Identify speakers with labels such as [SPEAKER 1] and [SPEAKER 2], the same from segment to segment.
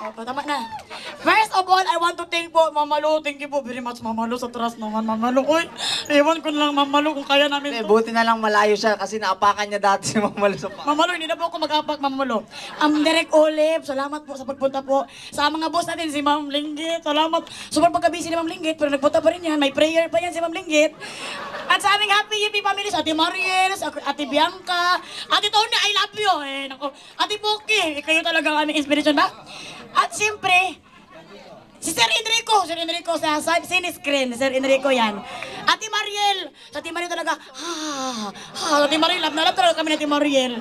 [SPEAKER 1] Opo, tama na. First of all, I want to thank po, Mama Lu. Thank you po very much, Mama Lu, sa trust naman, Mama Lu. Uy, ewan ko na lang, Mama Lu, kung kaya namin to.
[SPEAKER 2] Buti na lang malayo siya kasi naapakan niya dati si Mama Lu sa
[SPEAKER 1] Mama Lu, hindi na po ako mag-apak, Mama Lu. Direk Olive, salamat po sa pagpunta po. Sa mga boss natin, si Ma'am Linggit, salamat. Super pagka-busy ni Ma'am Linggit, pero nagpunta pa rin yan. May prayer pa yan si Ma'am Linggit. At sa aming Happy Yippee family, sa Ate Mariel, sa Ate Bianca, Ate Tony, I love you. Naku, Ate Poki, kayo talaga ang aming inspiration ba? At siyempre, si Sir Enrico sa siniscreen, Sir Enrico yan. Ate Mariel, sa Ate Mariel talaga, Ate Mariel, love na love talaga kami ni Ate Mariel.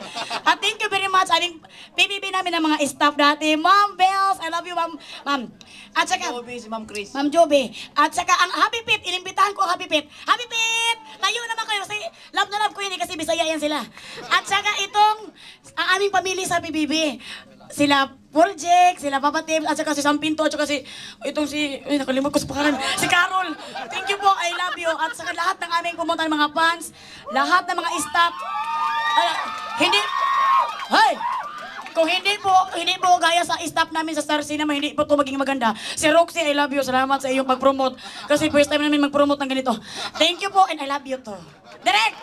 [SPEAKER 1] At thank you very much, aming PBB namin ng mga staff dati. Ma'am Bells, I love you, Ma'am. At saka,
[SPEAKER 2] si Ma'am Chris.
[SPEAKER 1] Ma'am Joby. At saka ang Happy Pit, inimbitahan ko ang Happy Pit. Happy Pit! Tayo naman kayo, kasi love na love ko yun kasi Bisaya yan sila. At saka itong, ang aming pamilya sa PBB. Sila Project, sila Papa Tim, at saka si Sam Pinto, at saka itong nakalimot ko sa pangalan, si Carol. Thank you po, I love you. At saka lahat ng aming pumunta ng mga fans, lahat ng mga staff, kung hindi po gaya sa staff namin sa Star Cinema, hindi po ito maging maganda. Si Roxy, I love you. Salamat sa iyong pag-promote. Kasi first time namin mag-promote ng ganito. Thank you po and I love you too. Direk!